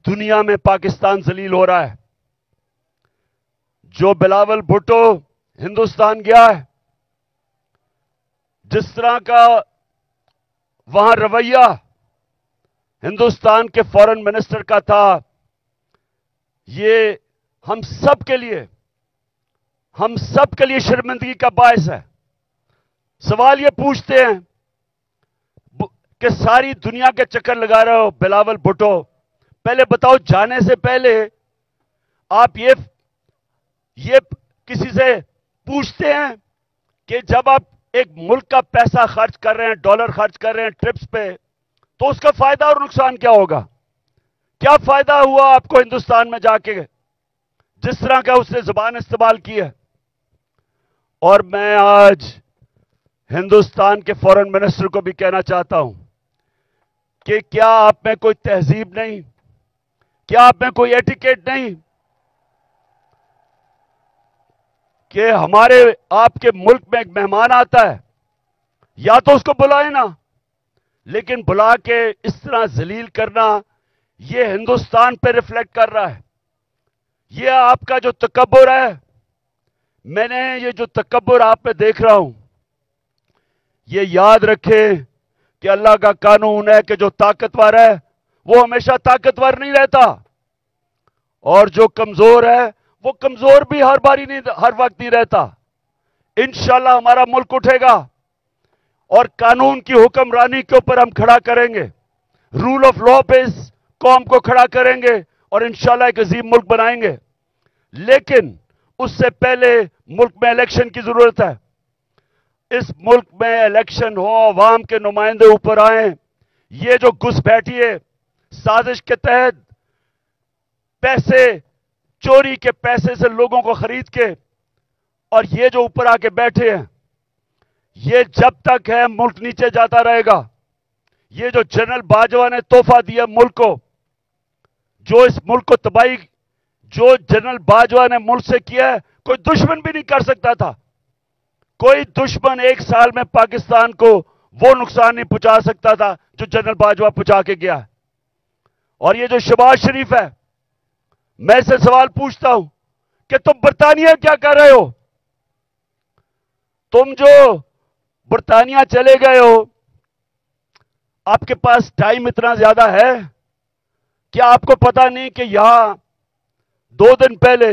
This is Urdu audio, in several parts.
دنیا میں پاکستان ذلیل ہو رہا ہے. جو بلاول بھٹو ہندوستان گیا ہے، جس طرح کا وہاں رویہ ہندوستان کے فورن منسٹر کا تھا، یہ ہم سب کے لیے شرمندگی کا باعث ہے. سوال یہ پوچھتے ہیں کہ ساری دنیا کے چکر لگا رہے ہو بلاول بھٹو، پہلے بتاؤ جانے سے پہلے آپ یہ کسی سے پوچھتے ہیں کہ جب آپ ایک ملک کا پیسہ خرچ کر رہے ہیں، ڈالر خرچ کر رہے ہیں ٹرپس پہ، تو اس کا فائدہ اور نقصان کیا ہوگا؟ کیا فائدہ ہوا آپ کو ہندوستان میں جا کے جس طرح کا اس نے زبان استعمال کی ہے؟ اور میں آج ہندوستان کے فورن منسٹر کو بھی کہنا چاہتا ہوں کہ کیا آپ میں کوئی تہذیب نہیں؟ کیا آپ میں کوئی ایٹیکیٹ نہیں کہ آپ کے ملک میں ایک مہمان آتا ہے، یا تو اس کو بلائیں نا، لیکن بلا کے اس طرح ذلیل کرنا، یہ ہندوستان پہ ریفلیکٹ کر رہا ہے. یہ آپ کا جو تکبر ہے، میں نے یہ جو تکبر آپ میں دیکھ رہا ہوں، یہ یاد رکھیں کہ اللہ کا قانون ہے کہ جو طاقتور ہے وہ ہمیشہ طاقتور نہیں رہتا، اور جو کمزور ہے وہ کمزور بھی ہر وقت نہیں رہتا. انشاءاللہ ہمارا ملک اٹھے گا اور قانون کی حکمرانی کے اوپر ہم کھڑا کریں گے، رول آف لا پہ اس قوم کو کھڑا کریں گے اور انشاءاللہ ایک عظیم ملک بنائیں گے. لیکن اس سے پہلے ملک میں الیکشن کی ضرورت ہے. اس ملک میں الیکشن ہو، عوام کے نمائندے اوپر آئیں. یہ جو گھس بیٹھی ہے سازش کے تحت، پیسے چوری کے پیسے سے لوگوں کو خرید کے، اور یہ جو اوپر آ کے بیٹھے ہیں، یہ جب تک ہے ملک نیچے جاتا رہے گا. یہ جو جنرل باجوہ نے تحفہ دیا ملک کو، جو اس ملک کو تباہی، جو جنرل باجوہ نے ملک سے کیا ہے، کوئی دشمن بھی نہیں کر سکتا تھا. کوئی دشمن ایک سال میں پاکستان کو وہ نقصان نہیں پہنچا سکتا تھا جو جنرل باجوہ پہنچا کے گیا ہے. اور یہ جو شہباز شریف ہے، میں سے سوال پوچھتا ہوں کہ تم برطانیہ کیا کر رہے ہو؟ تم جو برطانیہ چلے گئے ہو، آپ کے پاس ٹائم اتنا زیادہ ہے؟ کیا آپ کو پتا نہیں کہ یہاں 2 دن پہلے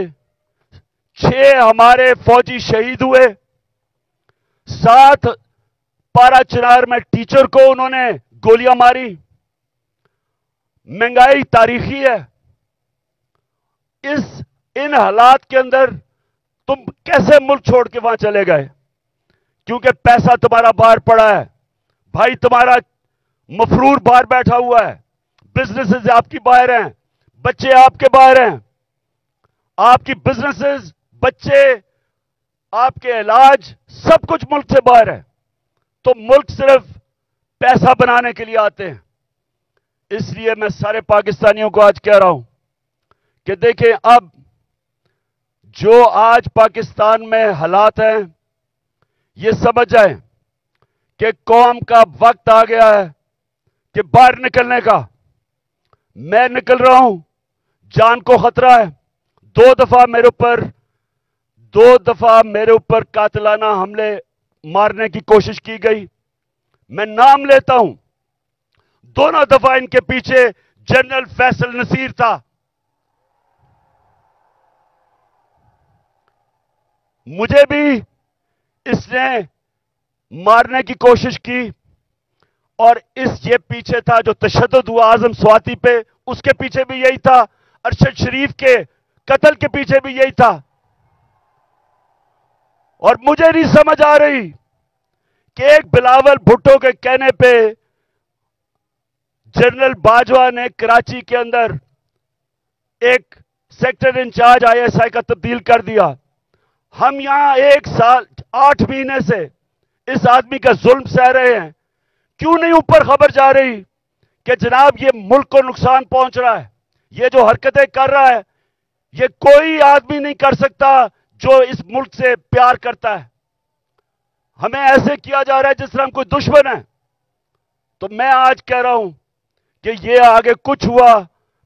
6 ہمارے فوجی شہید ہوئے؟ 7 پارا چنار میں ٹیچر کو انہوں نے گولیاں ماری. مہنگائی تاریخی ہے. ان حالات کے اندر تم کیسے ملک چھوڑ کے وہاں چلے گئے؟ کیونکہ پیسہ تمہارا باہر پڑا ہے، بھائی تمہارا مفرور باہر بیٹھا ہوا ہے، بزنسز آپ کی باہر ہیں، بچے آپ کے باہر ہیں، آپ کی بزنسز، بچے، آپ کے علاج، سب کچھ ملک سے باہر ہے. تو ملک صرف پیسہ بنانے کے لیے آتے ہیں. اس لیے میں سارے پاکستانیوں کو آج کہہ رہا ہوں کہ دیکھیں، اب جو آج پاکستان میں حالات ہیں، یہ سمجھ جائیں کہ قوم کا وقت آ گیا ہے کہ باہر نکلنے کا. میں نکل رہا ہوں، جان کو خطرہ ہے. 2 دفعہ میرے اوپر قاتلانہ حملے مارنے کی کوشش کی گئی. میں نام لیتا ہوں، دونوں دفعہ ان کے پیچھے جنرل فیصل نصیر تھا. مجھے بھی اس نے مارنے کی کوشش کی، اور یہ پیچھے تھا جو تشدد ہوا اعظم سواتی پہ، اس کے پیچھے بھی یہی تھا. ارشد شریف کے قتل کے پیچھے بھی یہی تھا. اور مجھے نہیں سمجھ آ رہی کہ ایک بلاول بھٹو کے کہنے پہ جنرل باجوہ نے کراچی کے اندر ایک سیکٹر انچارج ISI کا تبدیل کر دیا. ہم یہاں 1 سال 8 مہینے سے اس آدمی کا ظلم سہ رہے ہیں. کیوں نہیں اوپر خبر جا رہی کہ جناب یہ ملک کو نقصان پہنچ رہا ہے، یہ جو حرکتیں کر رہا ہے، یہ کوئی آدمی نہیں کر سکتا جو اس ملک سے پیار کرتا ہے. ہمیں ایسے کیا جا رہا ہے جس طرح ہم کوئی دشمن ہے. تو میں آج کہہ رہا ہوں کہ یہ آگے کچھ ہوا،